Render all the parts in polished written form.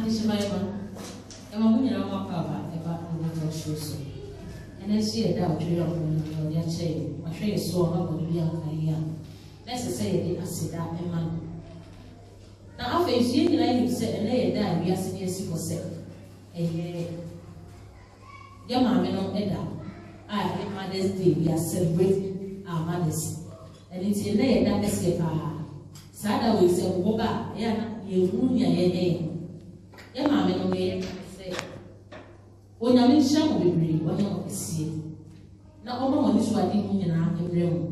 Adishima, and my women are more power about the little shoes. And I see a doubt you don't your chain. My train is so hard to be young. Let's say I said that a man. Now, after you like you said, and lay a dime, we are sitting for sale. A year. Your mamma no Edda. I, Mother's Day, we are celebrating our mothers. And it's a lay that escape. Sada will say, Woba, Yana, you wound your name. Your mamma no way, say. When I mean, shall be brave, one of the sea. Now, all my is what you mean, and I'm room.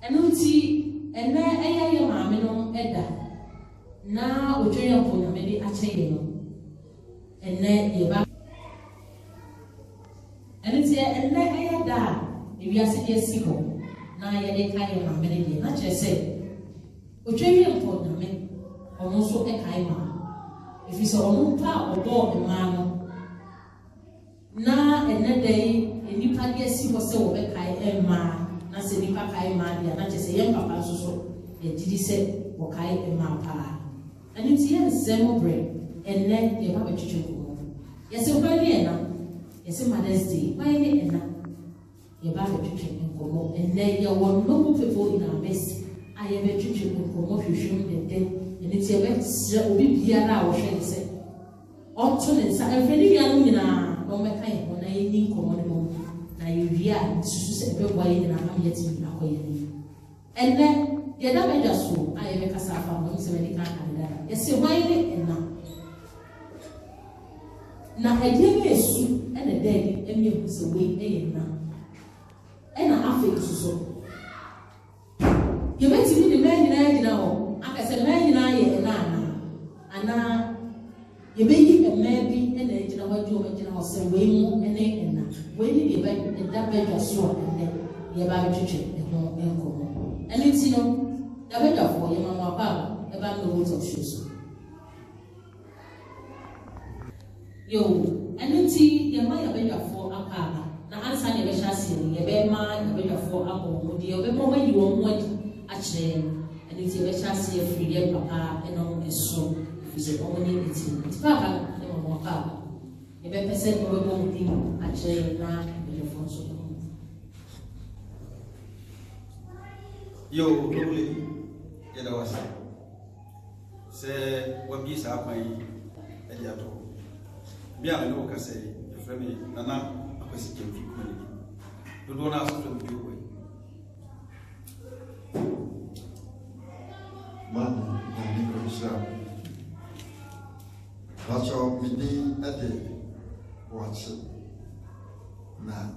And Uti, and there I am, mamma no Edda. Now, we train upon a maybe a chain. And then you back. And it's here, and let I die. If you are sitting sickle, now you can't have many days. Not just say, we train upon a man, almost so a kaima. If you saw no power or ball the man, now and that day, and you can't get sick or so a kai man, not say you can't kaima, not just a young papa so, and did he say, or kai and my pa. And it's here the same brain, and then you have a chicken. Yes, you're very enough. Yes, Mother's Day. Why ain't enough? You have a chicken and come and then you want no people in our mess. I have a chicken and come off your shoe and then, and it's a bit be here now, she said. Often it's a very young no matter when I need common. Now you react to say, why in I'm yet in a and then the other just so I have a cassava, so many can't. Yes, why and now. Now I give me a soup and a day, and you was away now. And I feel so. You went to me the man in now. I said, man in and now you may a maybe and a general general say, way more and now. When you get and that bed was so and then you have a chicken and no income. And it's the better for your mamma about the woods of shoes. Yo, and then see your mother better for a car. Now, answer your chassis, your bed man, your better for a home, your bed more when you want a chain, and it's your chassis, free your papa, and on a so, if it's only it's papa, no more papa. Your better said, no one thing, a chain, now, and your phone so. Yo, really, you know, say, what is happening at your door. Bien, I know, I say, your friend, Nana, a question of you. You don't ask from you. Man, that's all we need a day. Watch it. Now,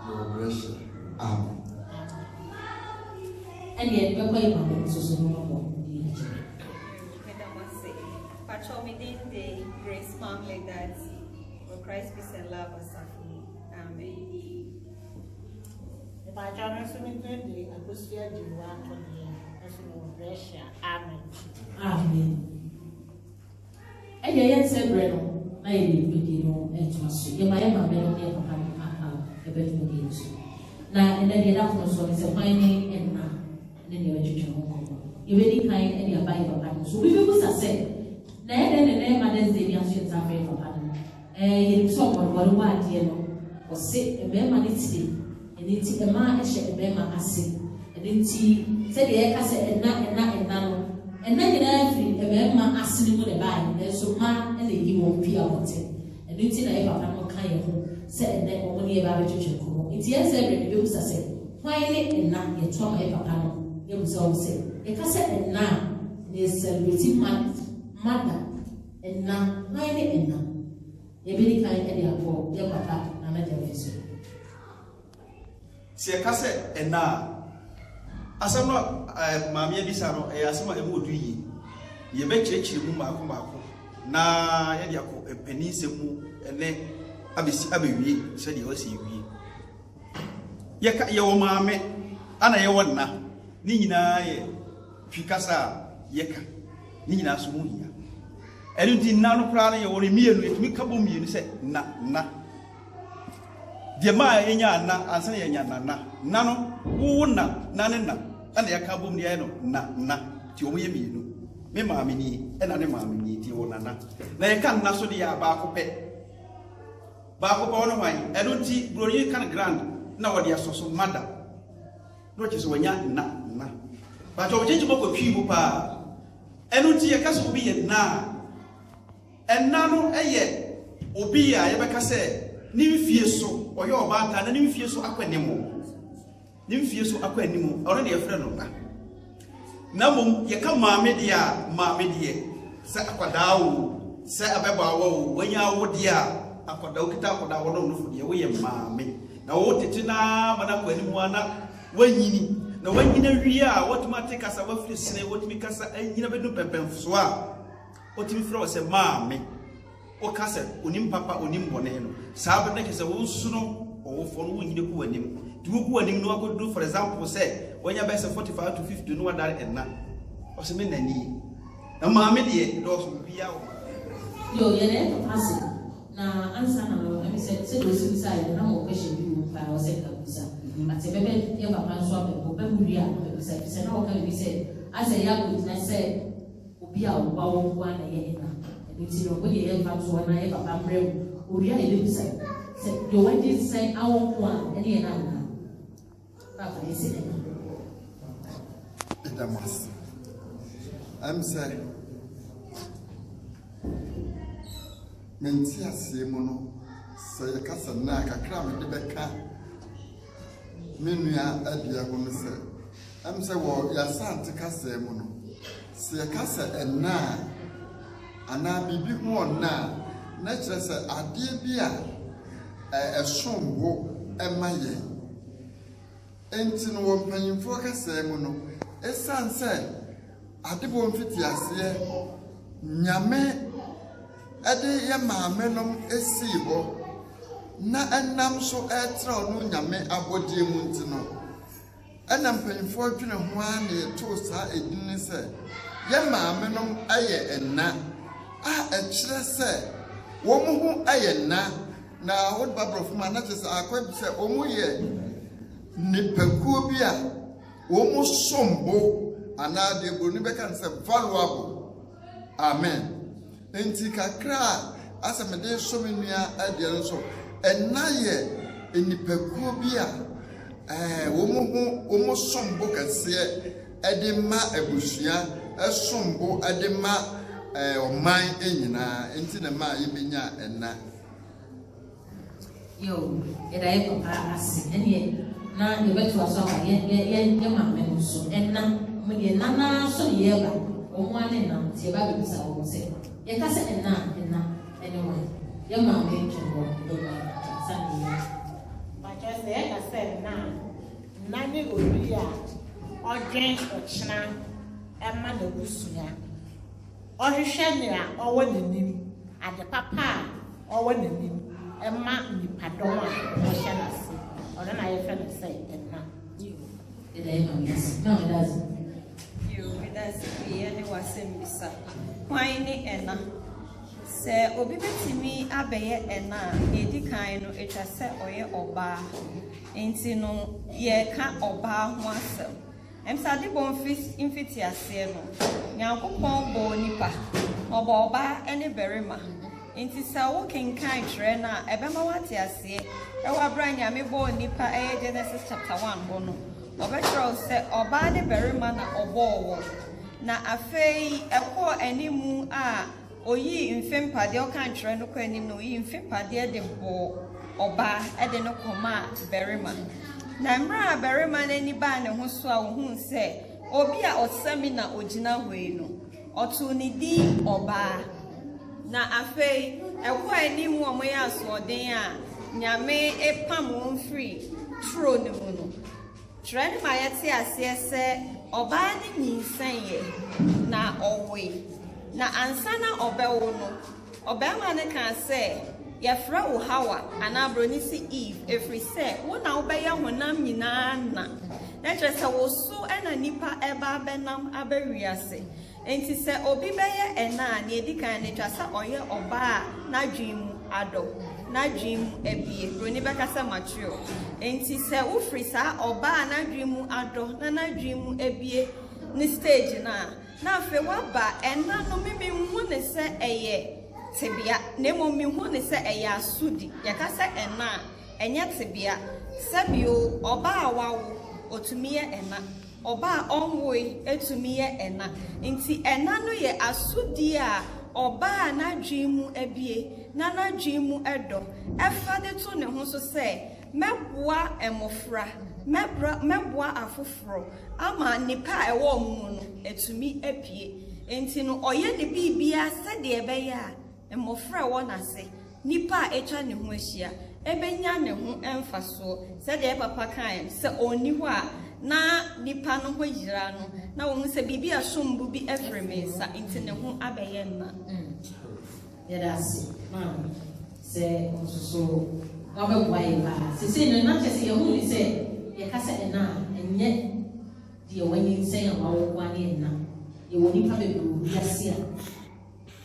your blessing. Amen. And yet, you're quite a so more. Patrol within the grace family that for Christ peace and love us. Amen. If I join us in the atmosphere, you want to be as you Russia. Amen. Amen. And yet, said Breno, I begin and trust you. You might have been on the a better games. Now, and then the other one is a finding and now, then you're a you really kind and you're buying a so we will say. Then Mother's Day, I'm sure it's a very important. And someone will want or say a man today, and it's a man and share a man as say, and it's said the air cassette and not and then every a man asking with a buy, there's so man and he won't be out it. And it's in a papa kind of said that only about a church. It's yes, every bills are said, why and not yet from a papa. It was all said, a cassette and now there's celebrating mother and now, and now. You really can't get your poor, your papa, and a television. See a cassette and now. As I'm not Mamma Bisano, as I would do ye bet church, you Marco. Now, Yako, a peninsula, and then Abby said you will see me. Yaka, your mamma, and I want now. Nina, Picasa, Yaka, Nina Sumunia. And you did not cry or meal with me, Kabum, you said, na. Dear my Yana, and say Yana, Nano, Una, Nanana, and the Kabum Yano, na, to me. me maame ni ena ne maame ni ti wo nana na ye kan na so de ya ba ko ono wan eno ti broni kan grand na wo de asoso mada no che so wanya na ba to je ko twi bu pa eno ti ye ka so bi ye na enna no eye obi a ye be ka se ni mfie so oye oba ta na ni mfie so akwanimo ni mfie so akwanimo oro ne ye frɛ no na mom ye ka maame dia se akwadaa wo se abeba wo wanya wo dia akwadaa kita akwadaa wo no fo dia wo ye maame na wo tete na mana kwanimu ana wanyini na wanyina wi a automatic asa wa firi sene wotimi kasa anyina bedu pempemfo a wotimi frɛ wo se maame o kasa onim papa onim bone no saa be na kese wo suno o fo no wonyine ku wanim tugu wanim no akodu for example say wanya be 45 to 50 no wadare enna o se me nani na maame de do so bia o yo yele pasi na ansa na no emi se do si sai na mo question bi mo pa o se ka busa ati bebe e papa so abe ko be mu ria no be se na o ka bi se ase ya ko na se obi a o ba wo kwa na ye na enti no bodi e fa so na e papa mbrem oria e be se yo wadi se awo kwa eni na na papa ese Damas. I'm saying, Mentia Simono, say a casana, cram the becca. Minia Adia Gonse. I'm saying, well, your son to Cassamono. See a cassa and na, and I be big more na. Nature said, I dear beer a shum walk and my ye. Ain't no one paying for Cassamono. Esan se adebo mfiti ase nyame ade ye maame nom esi ho na enam so etra no nyame abodie mu ntino enam panfo adwene ho ane to sa edin se ye maame nom aye enna a ekire se wo mu hu aye na wo babrofo ma na tse akwa se omu ye nipakuo bi a Omo sombo anade broni beka say valuable. Amen. Enti kakra asamede somenua ade nso enaye enipakuo bi a omo sombo kase ede ma abusua esombo ede ma oman enyina enti na ma yebenya enna yo era e papa asi ene na ye betu aso ye maame so enna me ye nana so ye ba o mo ane na tie ba be bisa o se ye ka se enna anyway ye maame chuo do ba sani ma just say ka se na ni obi a odwen ochina e ma na busua o hwehwe ne a owo nanim ade papa a owo nanim e ma nipadon a o hye na se or then I felt say and now you doesn't. You with us be any was in Missa. Whiny enna. Say obi betimi abeye enna, edi kind no it has set oye oba. Enti no ye ka oba ho asem. Em sade bon fit infiti ase no. Nyankopon bo nipa. Oba ene berima. Inti sa wo kenkan kire na ebema wate ase e wa bra nyame bo nipa Genesis chapter 1 bo no obetro se oba ne berima na obo na afei ekọ animu a oyi mfempade o kan kire no kọ anim no oyi mfempade de bo oba de no koma berima na mra berima na ni ba ne ho so a wo hu se obi a osami na ogina hoi no otu ni di oba na afei ekwa animu omo ya asoden a nyame epam won free tro ne mu no trend ma yete ase se oba ni nyinsanye na owe na ansana obewo no obema ne kan se ye fra wo hawa ana broni si eve every say wona obeya honam nyina na trese wo so ena nipa eba benam abawiase enti se obi beye ena na edikan ne twasa oye oba na dwim ado na dwim ebie broni beka se mature enti se wo free sa oba na dwim ado na dwim ebie ni stage na na afe waba ena no mimi hu ne se eye tebia na momi hu ne se eye asudi yaka se ena enye tebia sebio oba awawo otumiye ena oba onwoi etumiye ena nti ena no ye asudi a oba na dwimu ebie na dwimu edo efa de to ne ho so se meboa emofra meboa afoforo ama nipa ewo mu no etumi epie enti no oye ne bibia se de ebeya emofra wo na se nipa etwa ne ho ahia ebenya ne ho emfaso se de papa kan se oni ho a na nipa no ho yira no na wo se bibia sombu bi efreme sa enti ne ho abeye na Yes, ma'am. Say so. Wabɛ why ba? Sisi na na kyerɛ sɛ yɛn ho ni sɛ yɛkasa ɛna ɛnyɛ deɛ wɔnyi nsɛn a wɔwɔ kwa ne ɛna yɛwɔ nipa bebree bi ase a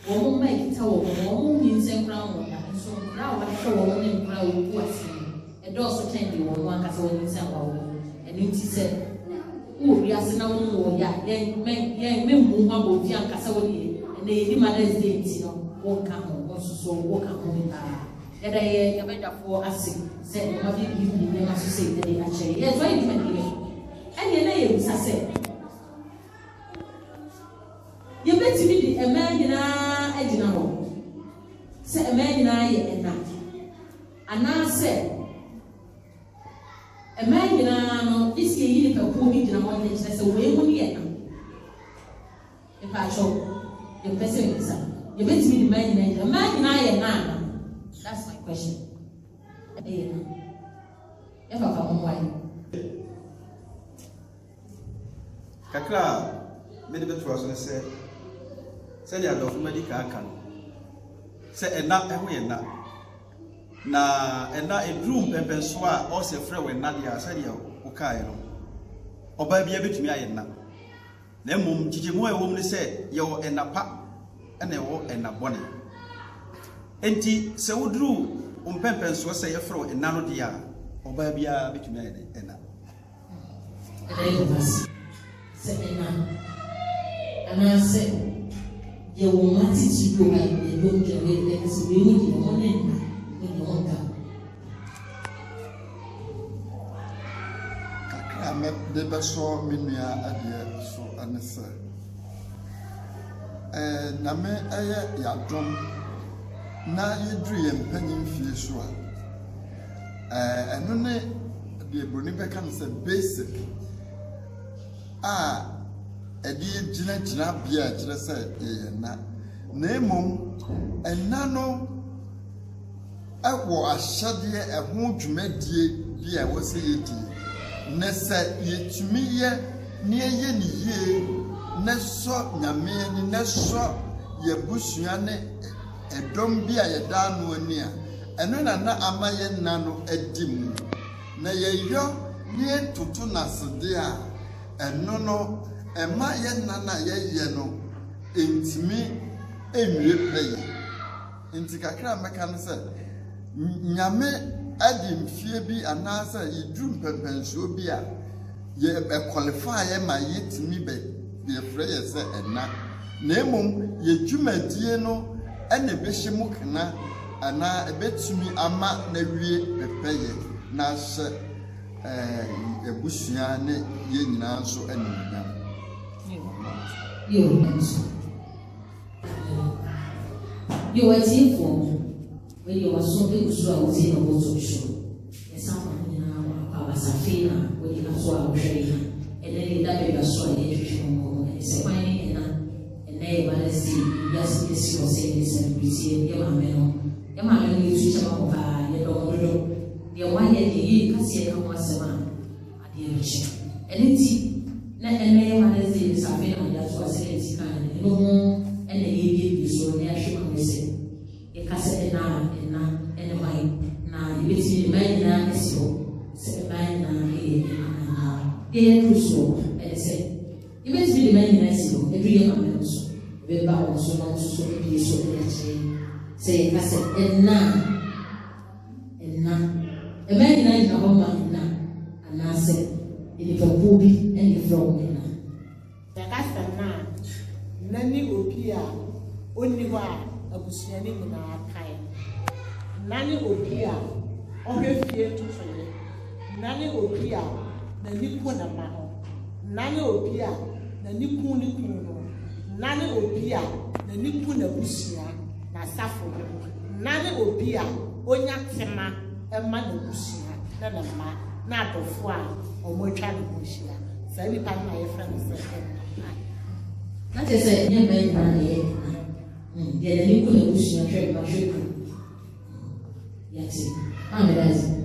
wɔn mma ekita wɔn ni nsɛn kura wɔn na nso kura a wɔahwɛ wɔn ne nkura wɔn bu ase ɛdɔɔso kyɛn deɛ wɔn ankasa wɔn nsɛn a wɔwɔ ɛno nti sɛ wɔn wi ase na wɔn wɔ yɛ yɛn mɛmu ho abɔ obi ankasa wɔn yɛ ɛna yɛ ni Mother's Day nti no wɔn ka ho wɔn soso wɔn ka ho bi paa. Yada ye yabeda for ase say ma bi bi na so say dey actually yes why you make it and na ye bisa say ye betimi di ema nyina agina ho say ema nyina ye ena ana say ema nyina no isi yi ni pa ko bi gina ho na say we hu ni ena e pa cho ye pese bisa ye betimi di ema nyina ye na. That's my question. If I come why? Kakra, many better was say, send your love medical can say, and not a na a room and pensua, or say, friend when Nadia said, Okairo, or by be able to me. I am not. Then, Jijimo woman said, you're en a pap and a walk and a bonnet. Enti se wodru umpempen so se yefro enano dia oba bia betumi ayede ena se ena ana se ye wo mati chigo ga ye don jere de se we ni mo ne ni onka kakra me de beso menua ade so anese na me eye yadom na yedru ye mpanyin fie so a eno ne de broni beka no se basic a edi gina bia kire se ye na emom ena no ewo ahyade eho dwumadie bia wo se yedi ne se yetumi ye ne ye ne ye ne so nyame ni ne so ye busua ne edom bia ye da no ani a eno na amaye na no adim na ye yo ne tutu nasede a eno no ema ye na ye no entimi enwie peye enti kakra meka no se nyame adi mfie bi anasa yedru mpempenso bi a ye qualify ye ma yetimi be ye freye se ena na emom ye dwumadie no ene behye mu kana ana ebetumi ama na wie pepeye na hye ebusua ne ye nyina so enunam you were for when you were so big so I was in a boat show yes someone I was a fina when you have so and then that baby saw it say fine and they were see yes you were saying this and we see your man you switch about you don't the one year he can see no was a man at the rich and it's and they were saying something and that's what says kind no and they gave so they actually say e kasa ena mai na ibeti mai na esio se mai na truso e se ibeti mai na esio e duye ma so be ba o so na so bi so se kasa ena e mai na ho ma na ana se e ni pobubi e ni from na kasa na nani obi a onni hɔ a abusuani nyinaa kae nani obi a ɔhwɛ fie tutuye nani obi a n'ani ku na ma ho nani obi a n'ani ku ne kunu ho nani obi a n'ani ku na busua na safo nani obi a onya tema ɛma na busua na na ma na adɔfo a ɔmo atwa ne ho hyia saa nipa no a yɛfrɛ no sɛ na kyerɛ sɛ nyɛ bɛn nyinaa na yɛ deɛ n'ani ku na busua hwɛ ma hwɛ ku yɛte amedase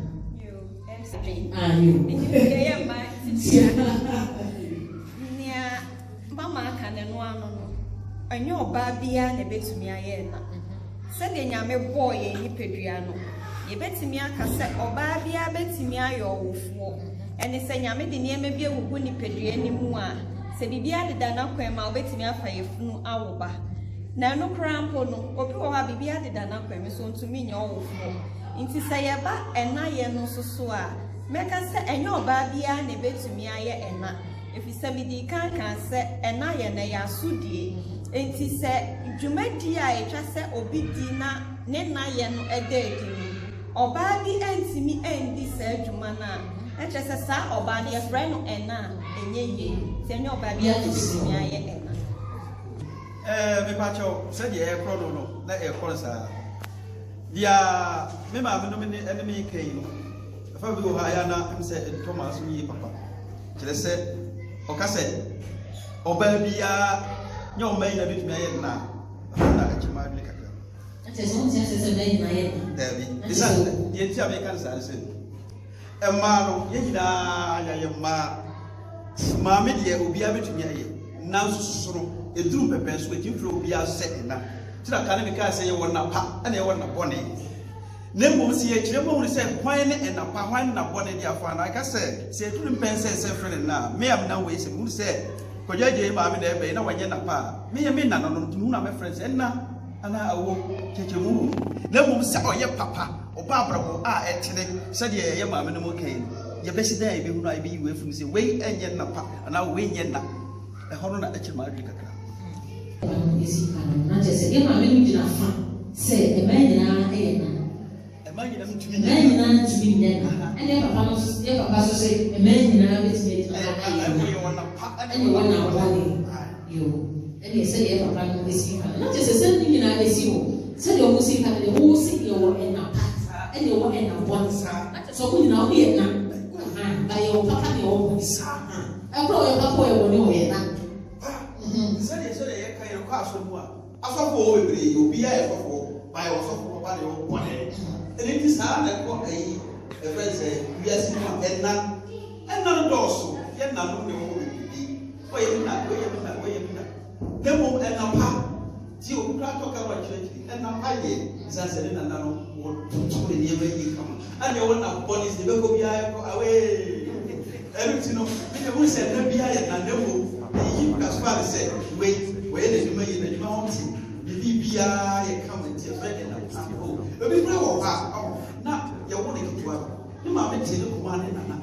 Nia mama aka ne no ano no enye oba bia na betumi aye na se de nyame boy ye nipadua no ye betumi aka se oba bia betumi aye owofo ene se nyame de niam bia gugu nipadua ni mu a se bibia de dana kwan ma obetumi afa yefunu awoba na no krampo no obi wo ha bibia de dana kwan so ntumi nya owofo nti se ye ba ena ye no soso a meka se enye oba bia na betumi aye ena efisa bidi kan se ena ye na ya sudie enti se dwumadi a etwa se obi di na ne na ye no ededi oba bi entimi endi se dwuma na etwa se sa oba ne yefre no ena enye ye se enye oba bia betumi aye ena me pacho se de e kro no na e kro sa dia me ma me no me enemy kai no fa bi o ha ya na em se Thomas yi papa kire se o ka se oba bia nya o mai na bitumi aye na na achima bi kakra ate so ntia se bɛn na yɛ dabi bisa ye tia be kan sa se e ma no ye nyina aya ye ma me de obi a bitumi aye na susuro eduru pepe so etimfro obi a se na tira kan me ka se ye wona pa na ye wona bone Nemo si ye kire mo se kwan ne na pa hwan na bone dia fa na ka se eduru mpense se frene na me am na we se mu se kojaje ma me na ebe na wanye na pa me ye me na no ntimu na me friends na ana awo kekemu nemo se oye papa oba abrabo a etene se de ye ma me no mo kan ye besi da ebe hu na ebe yiwe fu se we enye na pa ana we enye na e hono na echir ma adri kakra isi kan na je se ye ma me no gina fa se e ma nyina e na Imagine tumi nyɛ ɛne papa no ye papa so se nyina betumi ɛne wɔna bɔne yo ɛne sɛ ye papa no esi ka na kyerɛ sɛ ne nyina esi wo sɛ de wo si ka de wo si ye wo ɛna pa ɛne wo ɛna bɔne so ko nyina wo yɛ na ba ye wo papa ne wo sa ɛkro wo papa wo ne wo yɛ na sɛ de ye ka ye ko aso mu a asofo wo bebre obi a ye fofo ba ye osofo papa ne wo bɔne ele ti sa na ko ayi e friends wiase mu enna doso ye na no ne wo bibi o ye na demo enna pa ti o kura to ka wa church enna pa ye zasere na no wo to ne ye ba yi kama anya wo na police de be ko bia ko awe everything no me wo se na bia ye na demo yi ka so ba se we ye na dimo ye na dimo ho ti bibi bia ye kama ti friend na pa obi fura wo ha na ye wo ne kitwa ni ma me ti ne ko ma ne nana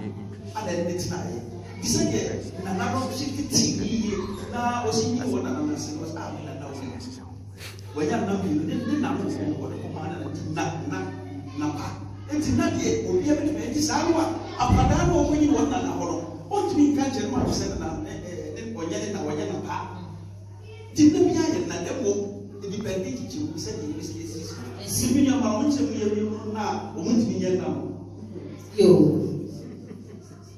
ana ne tina ye bisa ye na na ro shi kiti ye na o si ni wo na na si was a na wo ya na bi ne na mo ko ko ma na pa enti na de obi e be ti sa no apada na o nyi wo na na ho o ti mi ka je ma se na ne ko nye na wo nye na pa ti ne bi ya ye na de mo independent ti wo se ni si Simi ya mara unche mwenye na umunti minye na yo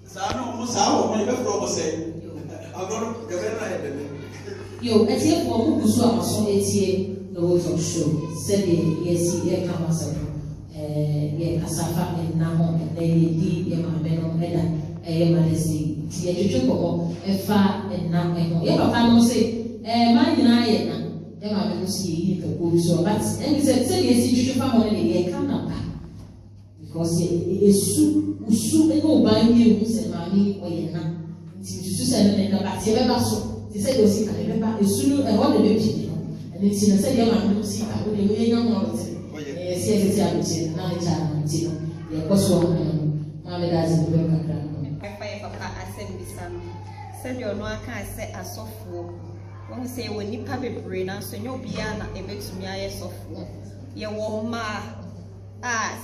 sana umusawo mwenye befro bose agoro gavera ya bebe yo etie fo mu gusu amaso etie no wo talk show said yes ye kama sa ye asafa na ho na ye di ye ma me no meda ye ma desi ti ye twetwe ko efa na ho ye papa no se ma nyina ye na dem a me see yi to go so but and say yes you fa mo ne ye kan na pa because esu usu e no ba mi e se ma mi o ye na ti su se ne na ba ti be ba so ti se do si ka be ba esu no e ho de be pi no and ti na say ye ma me si ka o de we nya mo o ti si ti a ti na ja na ti no ye ko so ma me da zi be ka kra papa asem bisam se de ono aka se asofo When say when nipa bebree na so nyo bia na ebetumi aye sofo ye wo ma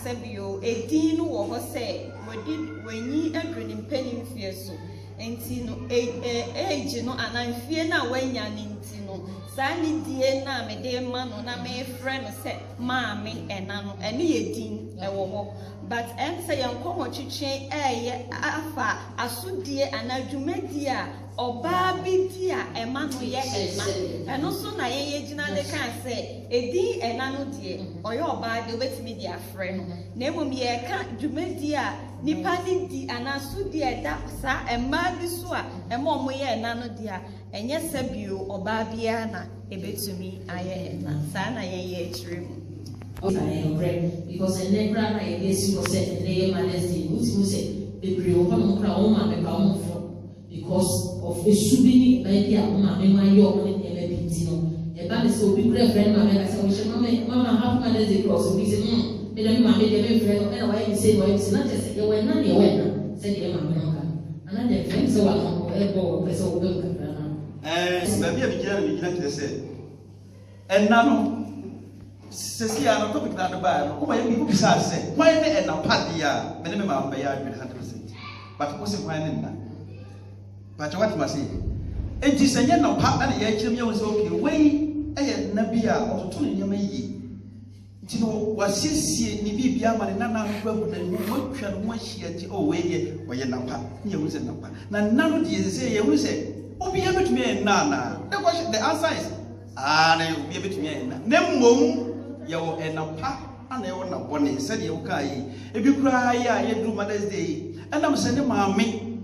sebio edin no wo ho se wanyi adwene mpanim fie so enti no age no anamfie na wanya ne enti no saa ni die na me de ma no na me frɛ no se maame ɛna no ɛne yɛ din ɛwɔ hɔ but em say yankomo chiche afa asudie anadwumadi a oba bi di a ema no ye ena eno so na ye gina de kan say edi ena no die oye oba de obetimi di afre no na emom ye ka dwumadi a nipa ni di anasudie da sa ema bi so a ema omo ye ena no di a enye sabio oba bia na ebetumi aye ena sa na ye ekyirem because the negra na yesi was said the manesty who said the pre-open because of a subini idea my young a band is so big friend mamma said mama half my cross we said mamma made a friend and why you say why it's not just you were not your said the mamma another friend so maybe a beginner to say and now sisi ya no topic na ba no kuma yemi ku bisa se kwan ne na padia me ne me ma ba ya 100% but ko se kwan ne na but what must say enti se nye na pa na ya kirem ye wo se okay wei eye na bia ototo ne nyama yi nti no wasiesie ni bibia ma ne na na ba mu na mu watwa no ahia ti o wei ye oye na pa nye wo se na pa na na no de se ye wo se obi ya betumi na the answer is na obi ya betumi na mmom yawo enapa ana yawo na bone said ye wukai ebi kura ya ye du Mother's Day enam se ne maame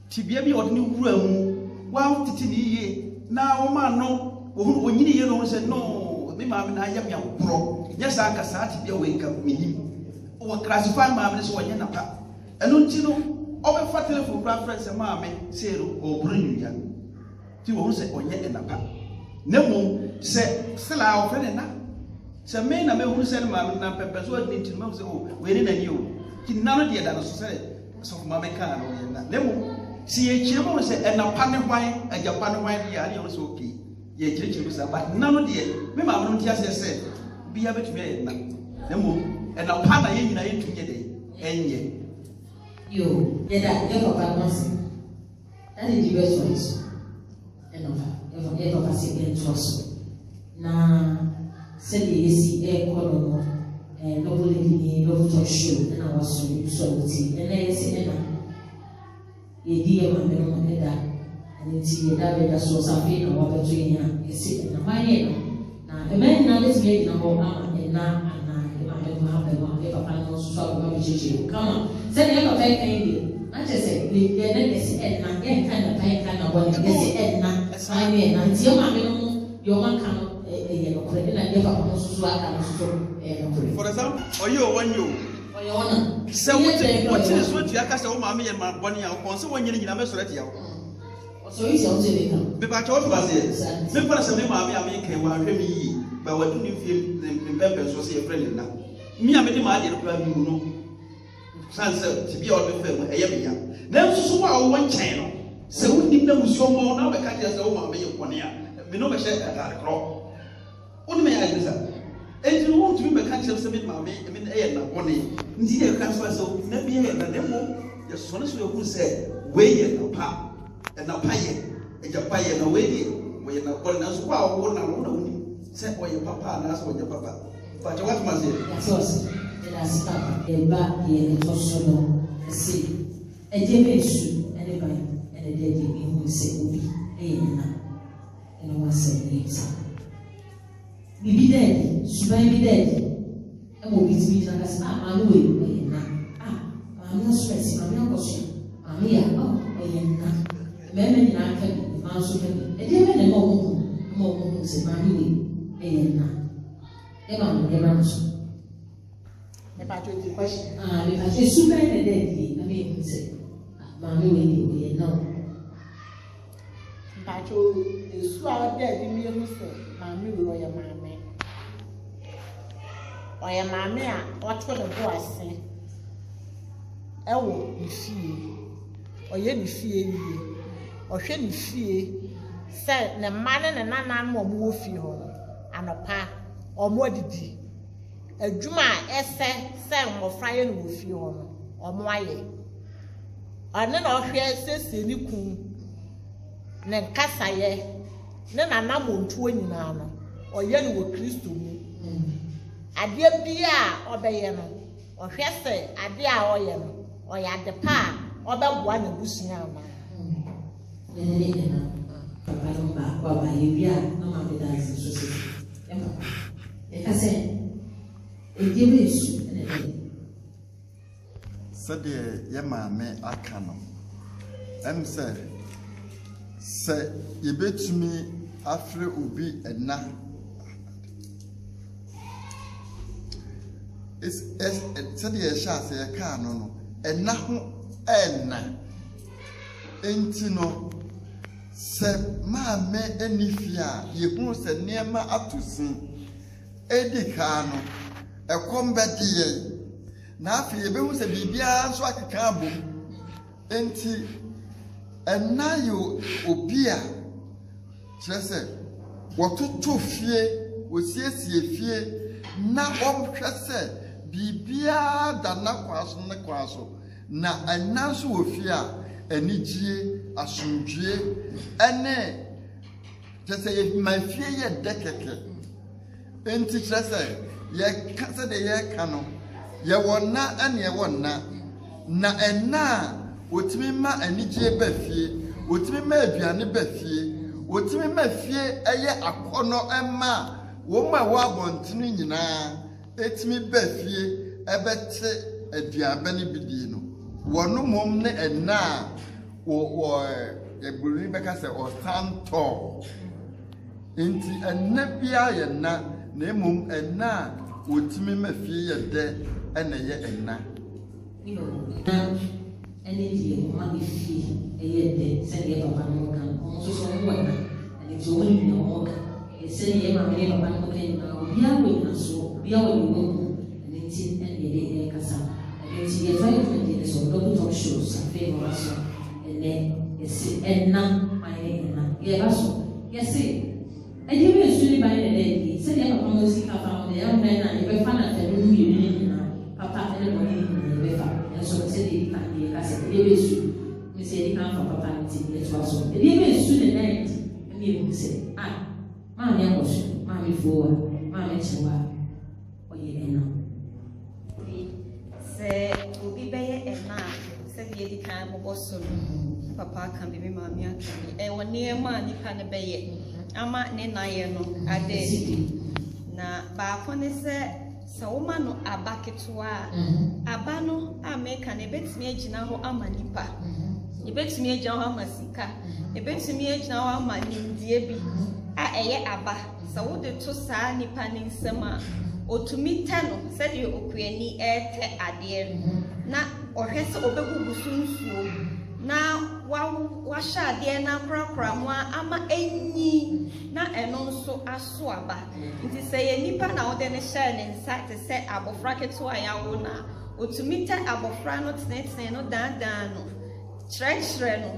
tibia bi odne wura mu wa titi ni ye na wo ma no wo hu onyini ye no se no me maame na yam yankro nya sa aka sa tibia we nka minim wo classify maame so wonye napa eno nti no obe fa telephone kura friend se maame se ro oburu nyuya ti wo hu se onye enapa nemu se sela o friend na se me na me hu se ma na pepe so adi nti me se o we ni na ni o ki na no de da no so se so ma me ka no ye na nemu si ye kire mo se e na pa ne hwan agya pa ne hwan ya ne o so okay ye kire kire so ba na no de me ma no ti ase se bia betumi ye na nemu e na pa na ye nyina ye tunye de enye yo ye da ye ko pa no se that is the best choice e no pa se get trust na said yes, no nobody love to show, and I was so and I said, a dear man, and it's that so something or between you, sit in a fine. Now, a man now is made number one, and now, and I have one, if I find stop come on, said the other thing, I just said, and I get kind of one, and I mean, until your man cannot. For example, or you one you. So what is what you are cast over mammy and my bonny out on so one year in a mess already. So he's also because I told was it. Simple as a mammy, I make him while me, but what do you feel the peppers was a friend now? Me, I made him idea to you know. Sunset to be all the film, a year. Never so one channel. So we didn't know so more now because there's no mammy upon here. We know a shed at a crop. What may I do? And you want to be a country of some mammy, I mean, air and bonny. Indeed, I can't so never be a demo. Your son is who said, way and a pa, and a pie, and your pie and a way, where you're not born as well, one and one. Said why your papa and ask what your papa. But what must it? So, let us stop a back here and also see a dimension, anybody, and a dead in who say, and I was saying, be dead, Subai be dead. I will be speaking as I'm away. I'm not stressing, I'm not question. I'm here, oh, I am not. Memory now can be also can be. A dear man, a more said, my way, I am not. Emma, answer. If I told the question, if I say Subai the dead, I mean, say, my way, no. If I told the swallow dead, you mean, my new lawyer, my man. Or a mamma, what for the boy ɛwɔ nfie ɔyɛ nfie nie ɔhwɛ nfie sɛ ne mma ne ne nananom ɔmo wɔ fie hɔ no anɔpa ɔmo adidi adwuma a ɛsɛ sɛ mmɔfra yɛ no wɔ fie hɔ no ɔmo ayɛ ɔne na ɔhwɛ sɛsie ne kun ne nkasayɛ ne nanam ontuo nyinaa no ɔyɛ no wɔ Kristo mu adeɛ bi a ɔbɛyɛ no ɔhwɛ sɛ adeɛ a ɔyɛ no ɔyɛ ade pa a ɔbɛboa ne busua ama papa no ba yɛ a na ma me dance so so papa e ka sɛ e be su sɛdeɛ yɛ maame aka no sɛ yɛbɛtumi afrɛ obi ɛna sɛdeɛ yɛhyɛ ase yɛkaa no ɛna ho ɛna enti no sɛ maame ani fie a yɛhunu sɛ nneɛma ato sin ɛdi kaa no ɛkɔm bɛde yɛn na afei yɛbɛhu sɛ biribiara nso akeka abom enti ɛna yɛ obi a kyerɛ sɛ wɔtoto fie wɔsiesie fie na ɔmhwɛ sɛ biribiara da na kwa so na ɛna nso wɔ fie a anigye asomdwie ɛne kyerɛ sɛ yɛma fie yɛ dɛ kɛkɛ enti kyerɛ sɛ yɛka sɛ de yɛka no yɛwɔ na ɛne yɛwɔ na ɛna a wɔtumi ma anigye ba fie wɔtumi ma aduane ba fie wɔtumi ma fie ɛyɛ akɔnɔ ɛma wɔn a ɛwɔ abɔntene nyinaa ɛtumi ba fie ɛbɛte aduaba ne bidie no wɔn mom ne ɛna a ɛburoni bɛka sɛ ɔsan tɔɔ nti ɛna biara yɛ na mmom ɛna a wɔtumi ma fie yɛ dɛ ɛna yɛ ɛna ɛne deɛ ɔma ne fie ɛyɛ dɛ sɛdeɛ papa no ka ɔmo nso so ɔmo wɔ na ɛne nti ɔmo nyina ɔmo ka sɛdeɛ yɛ maame ne papa no ka nyinaa obiara wɔ nyina so obiara wɔ ne wɔ mu ɛne nti ɛne yɛde ɛkasa ɛne nti yɛfa yɛ fɛ deɛ sɛ ɔdɔko talk shows afei ɔma so ɛnɛ yɛsi ɛna mayɛ ɛna yɛba so yɛsi ɛdeɛ bi esu ne ba yɛ dɛ ɛdi sɛdeɛ papa no si ka fa ho deɛ ɛmo na yɛbɛfa na tɛno mu yɛ ne nyinaa papa ɛne wɔn ne nyinaa yɛbɛfa ɛnso sɛdeɛ ka kasi ebe su mesi edi kan fa papa nti etu aso ebe su ne night emi ebu se maami akosu maami fowa maami chewa oye ena se obi bɛyɛ ɛna sɛ bi edi kan bɔbɔ so no papa kan bi maami aka bi ɛwɔ nneɛma a nipa ne bɛyɛ ama ne nan yɛ no ade na baako ne sɛ sɛ woma no aba ketewa aba no ameka na ebetumi agyina hɔ ama nipa ebetumi agyina hɔ ama sika ebetumi agyina hɔ ama nimdie bi a ɛyɛ aba sɛ wode to saa nipa ne nsɛm a otumi tɛ no sɛdeɛ okuani ɛtɛ adeɛ na ɔhwɛ sɛ obegugu so nsuo na wahyɛ adeɛ na korakora mu ama enyi na ɛno nso aso aba nti sɛ yɛ nipa na wode ne hyɛ ne nsa te sɛ abɔfra ketewa yawo na otumi tɛ abɔfra no tenetene no dandan no kyerɛkyerɛ no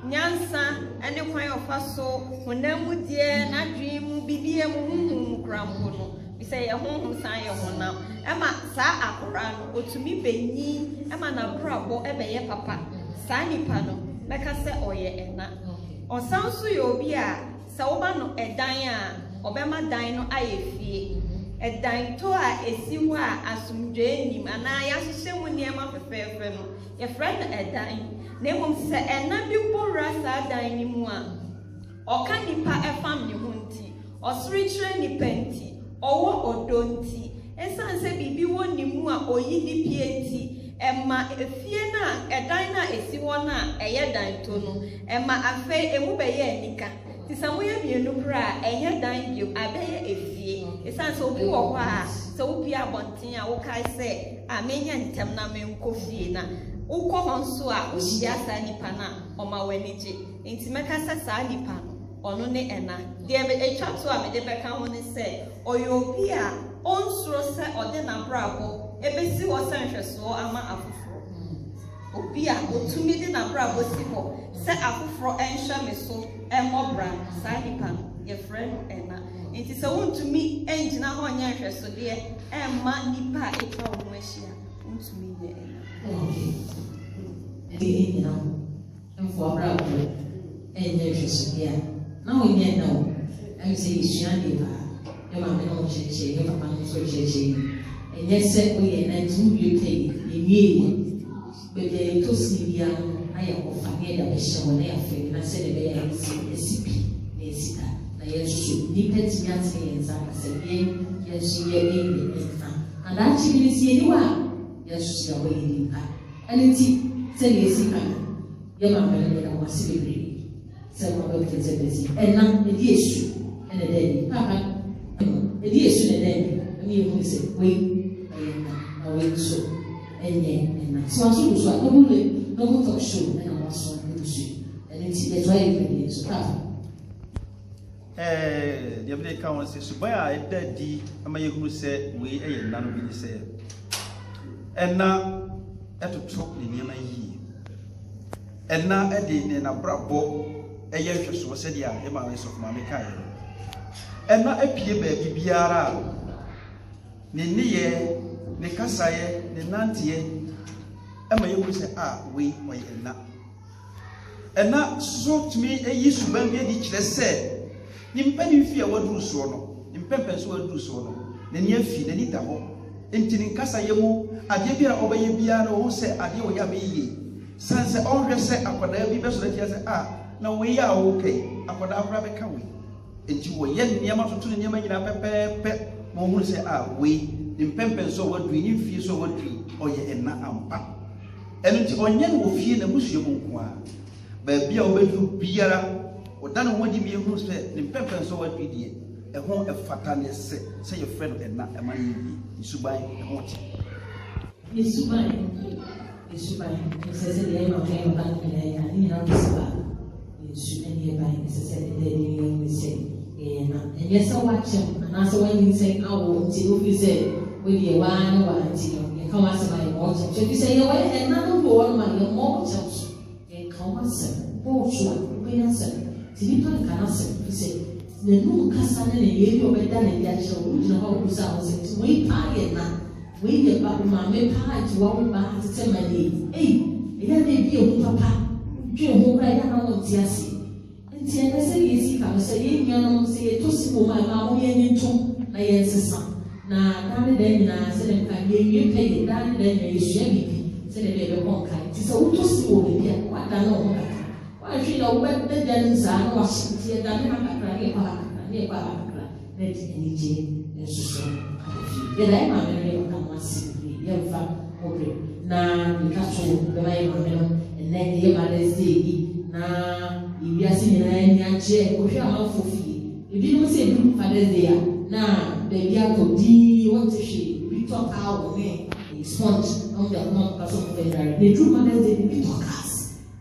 nyansa ɛne kwan ɔfa so honam mu deɛ n'adwene mu bibie mu honhom korampo no bisɛ yɛ honhom san yɛ honam ɛma saa akora no otumi benyi ɛma n'abrabɔ ɛbɛyɛ papa saa nipa no mɛka sɛ ɔyɛ ɛna ɔsan so yɛ obi a sɛ woba no ɛdan a ɔbɛma dan no ayɛ fie ɛdan to a esi hɔ a asomdwee nim anaa yɛahyehyɛ mu nneɛma fɛfɛɛfɛ no yɛfrɛ no ɛdan na mmom sɛ ɛna bi bɔwura saa dan no mu a ɔka nipa ɛfam ne ho nti ɔsoro kyerɛ nipa nti ɔwɔ ɔdɔ nti ɛsan sɛ biribi wɔ ne mu a oyi ne pie nti ɛma efie na ɛdan na esi hɔ na ɛyɛ dan to no ɛma afei emu bɛyɛ anika ti sɛ mo yɛ mienu kura ɛyɛ dan bio abɛyɛ efie esan sɛ obi wɔ hɔ a sɛ obi abɔnten a wokae sɛ amenya ntɛm na menkɔ fie na wokɔ hɔ nso a ohyia saa nipa na ɔma w'ani gye nti mɛka sɛ saa nipa no ɔno ne ɛna deɛ etwa to a mede bɛka ho ne sɛ ɔyɛ obi a ɔnsoro sɛ ɔde n'abrabɔ ebesi wɔ sɛ nhwɛsoɔ ama afoforo obi a otumi di na bra bosi ho se afoforo enhwe me so emobra saa nipa ye friend ena nti se wontumi engina ho nya hwe so de emma nipa a etwa wo ahia wontumi ye ena okay you know for bra bo enye hwe so de na wo nya na wo I say isua de ba yo ma me no cheche yo papa no so cheche enye se o ye na tu bi te ye bebe to sibia aya ko fa ne da be hye wona ya fe na se de be ya esipi na esika na yesu ni peti ya te yenza ka se ye yesu ye be ni fa and actually ni sie ni wa yesu ya we ni pa aniti se ye esika ye ma me ne da wasi bebre se mo be te se bezi ena e di yesu ene de papa e di yesu ne de mi e se we na we so enye so aso so akobule no go talk show na na so no show and it's the try it so that the everyday count say so boy a daddy ama ye huru say we eye na no bi say enna etoto ne niam yi enna ede ne na brabo eye hweso se dia e ma we so ma me kai enna apie ba bibiara ne niye ne kasaye ne nantie ama ye huru say we oye enna so tumi eyi suban bi di kire say nimpani fi a waduru so no nimpempen so waduru so no na ni afi na ni da ho entini nkasa ye mu ade bi a obaye bia na wo se ade wo ya me yi sanse onhwe se akoda bi be so da se na we ya okay akoda afra be ka we enti wo ye niam atoto niam nyina pepepe mo hu se we nimpempen so waduru ni fi so waduru oye enna ampa enti onye no wo fie na busuo mu nko a ba bia obedu biara odane ho di mi ehunu se ne pepe so wadwi die ehon efata ne se ye friend enna ema yi isuban ehon ti isuban se se de no ke ba ni ya ni na isuban isuban ye ba se se de ni se na enye so watchem na so when you say awo ti o fi se we die wa na wa ti no ye kan wa se ba ye mo che so fi se ye wa enna no bo wa ma ye mo che ye kan wa se bo so we na se Tinipa kanase pise ne nu kasa ne ye yo beda ne ya che o jina ho kusa ho se we pa ye na we ye ba ma me pa ti wa ba tete mali ya ne bi o papa bi o ho ya na no ti ase nti e se ye si ka se ye nya no se ye to si mo ma mo ye ni to na ye sesa na dane de na se ne ka ye ye pe ye dane de ne ye hye bi se ne be ko kan ti se wo to si wo be ya kwa da no ho ka I feel a wet the dance and was here than a crack nearby. Let any jay and so. Then I am a come massively, young fat, okay. Now, the castle, the way and then the mother's day. Now, if you are seeing any chair, or your mouth for fee. If you don't say good father's day, now, baby, I could do what she we talk out of me. Sponge on the month of the true mother's day, we talk us.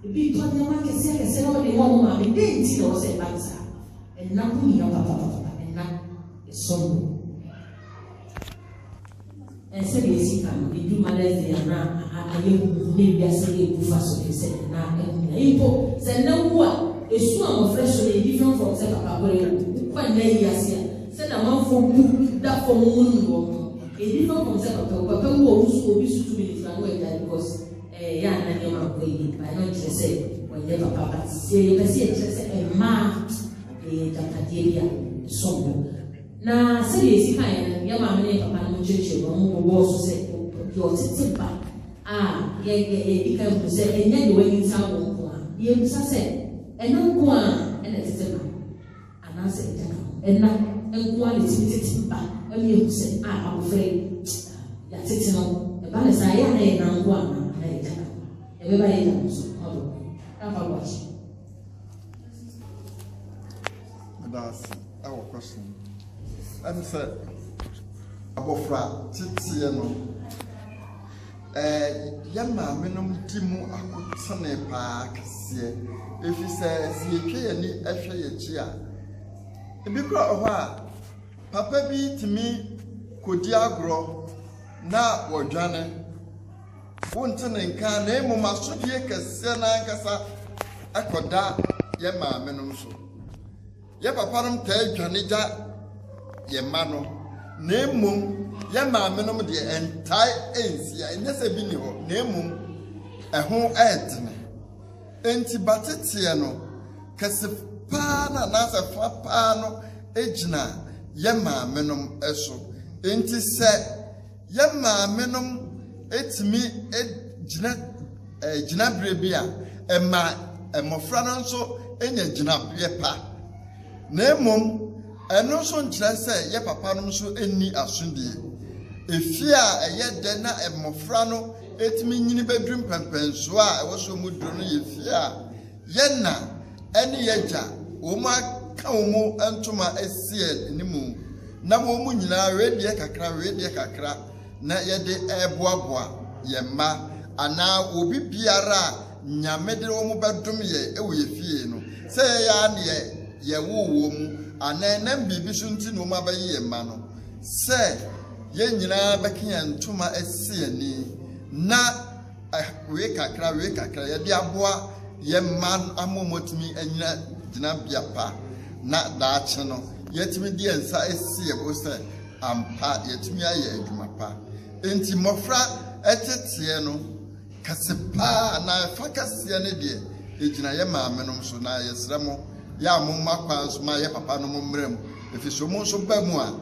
Bi to ne ma kese kese no de mo ma me de nti no se bansa en na ku ni papa en na so en se bi si kan bi du malaise na aye ne bi ase e ku fa so se na e po se na wu a esu am fresh so e different from se papa bore ku kwa na yi ase se na man fo bu da fo mo no e different from se papa wo so obi su 2 minutes na wo e da because ya na ni ma ko yi ba no che se when never papa se be se che se e ma e ta kadia so na se ye si kan ya ma me papa no che che no mo bo so se yo tete ba ye bi kan ko se e nya de wani sa wo ko ye bi sa se e no ko e na tete ba ana se ta e na e ko ali tete ba e mi ko se a fre ya tete no e ba le sa ya na e na ko ana everybody knows. Have a watch. That's our question. And sir, Abofra, Titi, Yama, Menum Timu, Akutane Park, if he says, ye pay any effort chia. A big crowd, Papa be to me, could ya grow now or Johnny? wonte ne nka na emu masodie kese na ankasa akoda ye maame no so ye papa no ta adwane gya ye ma no na emu ye maame no de entai ensia enese bi ni ho na emu eho edene enti batetie no kese pa na nasa fa pa no ejina ye maame no eso enti se ye maame no etimi gina brebia ema emofra no nso enya gina pa na emom eno so nkyerɛ sɛ ye papa no nso enni asundie efia eye de na emofra no etimi nyini bedrum pampanso a ɛwɔ so mu duro no ye fia ye na ene ye gya wo ma ka wo mu antoma esie nimu na wo mu nyina redie kakra na yede eboaboa ye ma ana obi biara nyame de wo mu bedum ye ewo ye fie no se ya ne ye wo mu ana na bibi so nti no ma ba ye ma no se ye nyina bekia ntoma esie ni na we kakra ye de aboa ye ma amomotimi anyina gina biapa na daache no yetimi di ensa esie bo se ampa yetimi aye adwuma pa enti mofra etetie no kasepa na fakasie ne de ejina ye maame no so na yesremo ya momma kwa so ma ye papa no mmrem efiso mo so ba mu a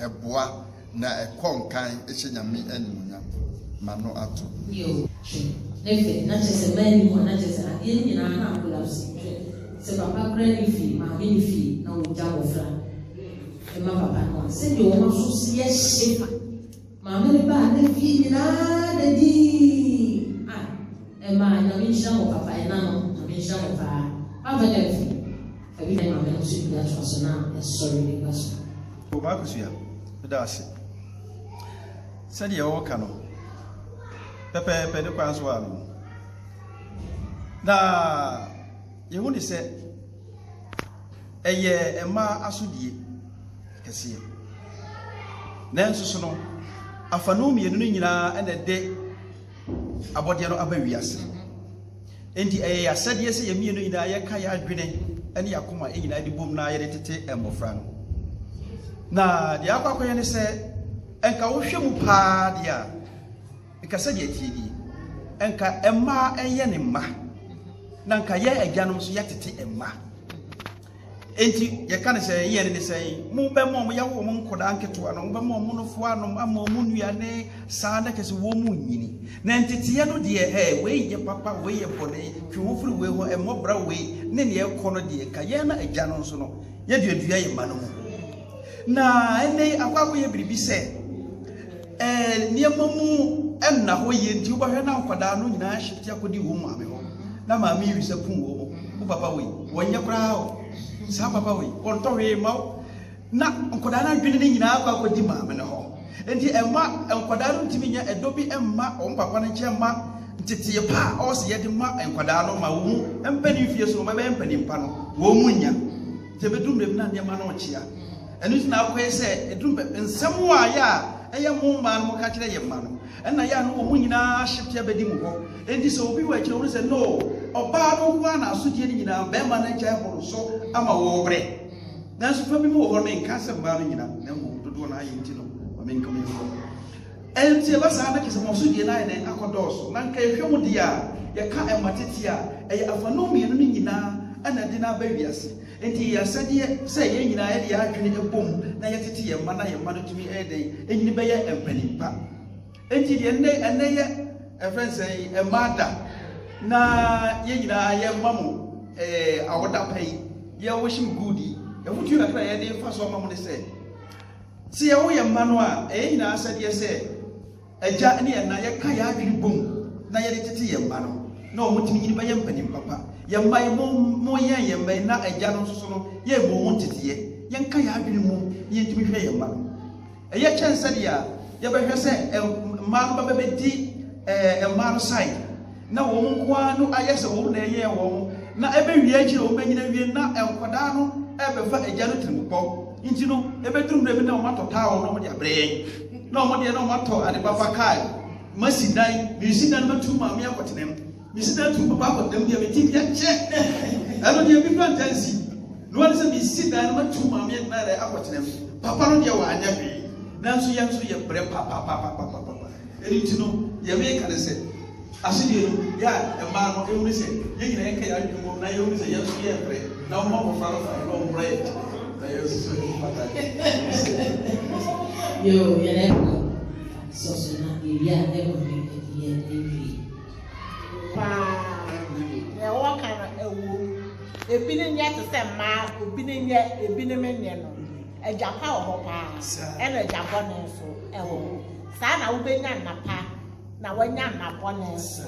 eboa na ekonkan ehyenyame animunyam mano ato yo nefe na chese mani mo na chese na ye nyina na akula se papa kra ni fi maame ni fi na wo ja mofra e ma papa no se de wo ma so si ye shefa maame ni ba na fi nyina da di e ma na mi sha mo papa e na no na mi sha mo pa ba da fi e bi na maame no si bi aso so na e sorry ni ba so o ba ku sia da ase se de wo ka no pepe de kwa so ano na yehu ni se eye ema asodie kese nanso so no afanu mienu no nyina ene de abode no abawiase enti eye asade se ye mienu nyina ye ka ya adwene ene yakoma e nyina de bom na ye de tete emofra no na de akwakoye ne se enka wo hwe mu pa dia ikasa de atiedi enka emma enye ne mma na nka ye agyanom so yetete emma enti ye kan se ye ne se mu be mo ye wo mu nkoda nketo no be mo no fo anom ama mu nuane saa na kese wo mu nyini na entete ye no de we ye papa we ye bone twofuru we ho emobra we ne ne ekono de ka ye na agyanom so no ye de adua ye ma no mu na ene akwa ye biribi se niemamu enna ho ye nti ubahwe na nkoda no nyina hyete akodi wo mu ame ho na maami wi se pun wo wo papa we wonye kra ho sa papa we won to we ma na nkoda na dwene ni nyina akodi maame ne ho enti emma nkoda no ntimi nya edobi emma o papa no nche emma ntete pa o se ye de ma nkoda no ma wo empani fie so ma be empani mpa no wo mu nya te bedum dem na ne ma no chia enu na akoye se edum nsem wa ya eye mu ma no ka kire ye ma no enna ya no mu nyina hyete abedi mu ho enti so obi wa kire wo se no oba no kwa na asodie ni nyina be ma na kya horo so ama wo bre nanso fa bi mu ho no nka se ba no nyina na mu dodo na ayi nti no ma me nka me ho enti ba sa na kise mo asodie na ne akodoso na nka ehwe mu dia ye ka ematete a eye afano mienu ni nyina ana de na ba wiase enti ya sadie se ye nyina ye de adwene ebom na ye tete ye ma na ye ma no tumi eden enyini be ye empanipa enti de enne ye friends e mada na ye nyina ye mamu awoda pai ye woshim gudi ye futu na kra ye de fa so mamu ne se ye wo ye ma no a nyina sadie se agya ne ye na ye ka ya adwene bom na ye de tete ye ma no na o mutumi nyini be ye empanipa pa yamba mo ye yamba na agya no so no ye mo ntetiye yenka ya adwene mu ye ntimi hwe yamba no eye kyense dia ye behwe se ma no ba di ma no side na wo nkoa no ayese wo na ye wo na ebe wie akire wo benyina wie na enkoda no ebe fa agya no tirimpo nti no ebe durum na bi na o matota wo no mo dia bre na o mo dia na o mato ade baba kai masi dan me si dan matu maame akotenem me si dan tu papa akotenem dia me ti bia che eno dia bi fantasy no one say me si dan matu maame na re akotenem papa no dia wa anya bi nanso yanso ye bre papa eni ti no ye me ka se asidi no ya e ma no e woni se ye nyina ye ka ya dwom na ye woni se yanso ye bre na o ma mo fara no bre na ye so pata yo ye so na ya e mo me ye e ya wa kana ewu ebi ne nya te se ma obi ne nya ebi ne menye no ejapa ho pa e na ejapa ne so ewo sa na wo benya napa na wanya napa ne so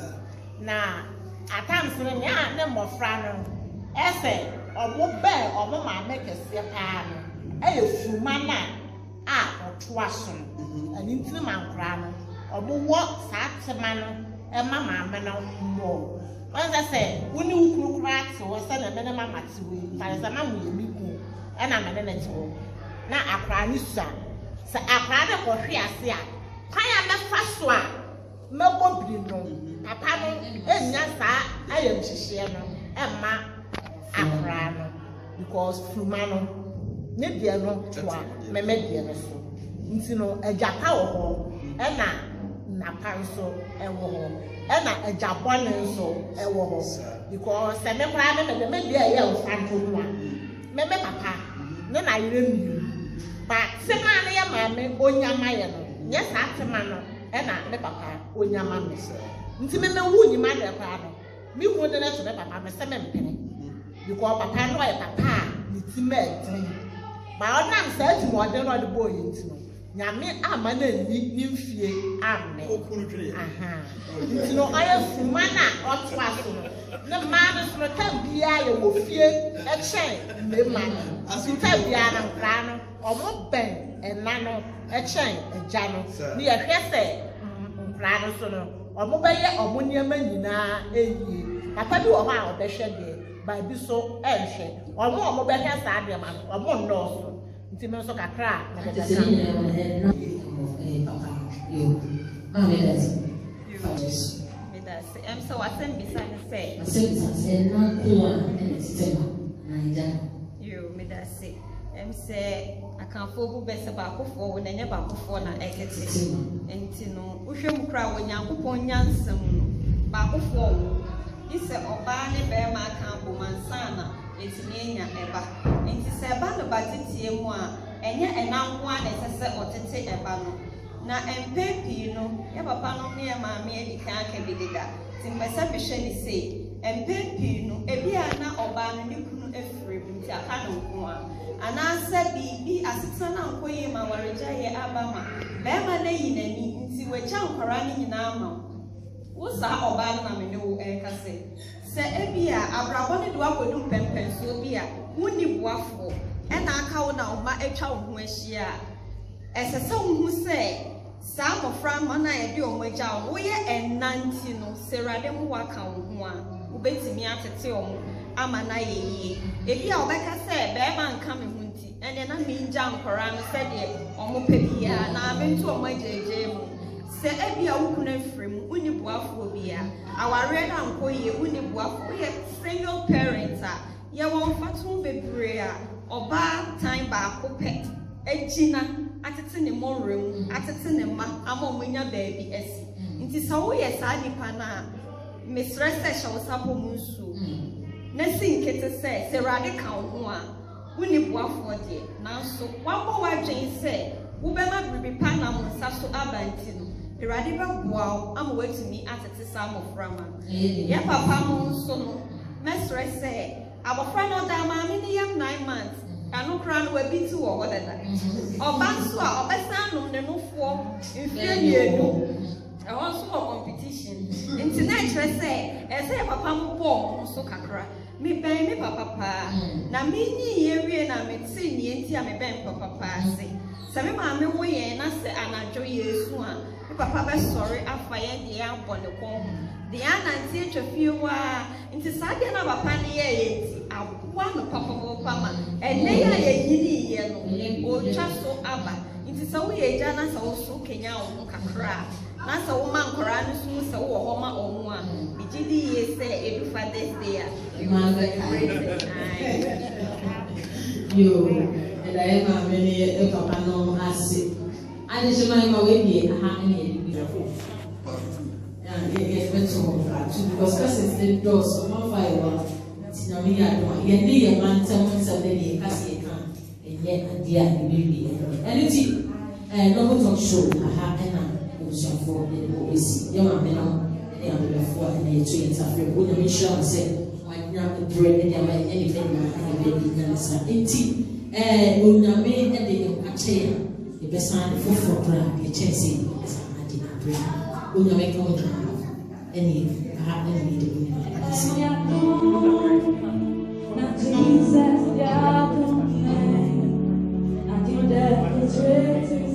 na atam se ne ya ne mofra no ese omo be omo ma me kese pa no e ye fuma na a oto aso ani ntini mankra no omo wo sa tema no e mama me no mo wanza se woni ukuru kura te wo se na me na mama te we pare se mamu ye miku e na me na te wo na akra ni sua se akra de ko hwe ase a kan ya me fa so a me bo bi no papa no enya sa ayem hihye no e ma akra no because fuma no ne dia no toa me dia no so nti no ejapa wo ho e na panso e wo ho e na ejabone nso e wo ho because se me kra me dia ye o fanto no a me papa ne na yire mi ba se ma ne ya ma me onyama ye no nye sa atema no e na me papa onyama me nti me wu nyima de kra no mi hu de na so me papa me se me mpene because papa no ye papa ni ti me tin ba onam sa ti mo de no de boy nti no nyame ama na ni mfie ame aha nti no aye fuma na oto aso no ne ma no so tam bia ye wo fie e chen me ma aso tam bia na nkra no omo ben ena no e chen eja no ni ye hwese nkra no so no omo be ye omo niam nyina eyi papa bi wo ha obehwe de ba bi so ehwe omo be hwe sa de ma omo no so nti me so kakra na be da papa yo mama that's so wasem bisane say na kuwa na sistema na ija yo me da say say akanfo bu bese ba kofo wo na nya ba kofo na ekete enti no uhwe mu kra wo nyankopon nyansam no ba kofo wo ise oba ne be ma kan bo mansana etimi nya eba enti se ba no ba titie mu a enye enanko a na sese otete eba no na empepi no ya papa no ne ya maame edika aka bidida timbesa behwe ni sei empepi no ebi ana oba no ne kunu efre binti aka no nko a ana se bi asita na nkoyi ma wareja ye abama be ma na yinani nti wecha nkwara ni nyina ama wosa oba no na me ne wo ekase se ebi a abrabo ne de wakodu pempenso bi a woni boafo e na aka wo na oma etwa wo ho ahia esese wo hu se sa mofra mana ye de omagya wo ye enanti no serade mu waka wo ho a obetimi atete omo ama na ye yie ebi a obeka se be ma nka me hu nti ene na me nja nkora no se de omo pebia na abentu omo ajeje mu se ebi a wo kuna frem uni boafo bia aware na nkoye uni boafo ye single parent a ye won fatu bebre a oba time ba ko pet ejina atete ne monrem atete ne ma ama omunya baabi esi nti sawo ye sa nipa na mistress shawo sapo munsu na sinkete se rade ka ho a woni boafo de nanso wabo wadwen se wo be ma bibi pa na mo nsa so abanti no rade ba boa ama watumi atete sa moframa ya papa mo nso no mistress se abofra no da ma me ne yam 9 months anu kran we bi ti wo hodada oba so a obesa no ne no fo ifie mienu e won so competition nti na kire se papa mo bo so kakra me ben me papa pa na me nyi ye wie na me ti ni enti a me ben papa pa se se me ma me wo ye na se anajo yesu a me papa be sorry afa ye de ya bone ko de ananti etwafie wa nti saade na papa ne ye enti abwa no papa mo pama ene ya ye yini ye no o twa so aba nti sɛ woyɛ agya na sɛ wo so kenya wo kakra na sɛ wo ma nkɔraa no so sɛ wo wɔ hɔ ma ɔmo a megye di yie sɛ edu Father's Day a we will celebrate it. Yo, and I am many papa no ase. I just remember when we had any because cousins the doors of one fire. Tinamia, you need a man, someone somebody, Cassie, and yet a dear baby. And it's no talk show. I have for the boys. Young men, they are before and they train after. Would make sure I said, why not the bread and anything and the baby dancer. Uname and the chair, the best sign for crab, a chance in Uname come any not Jesus, yeah, I think that it's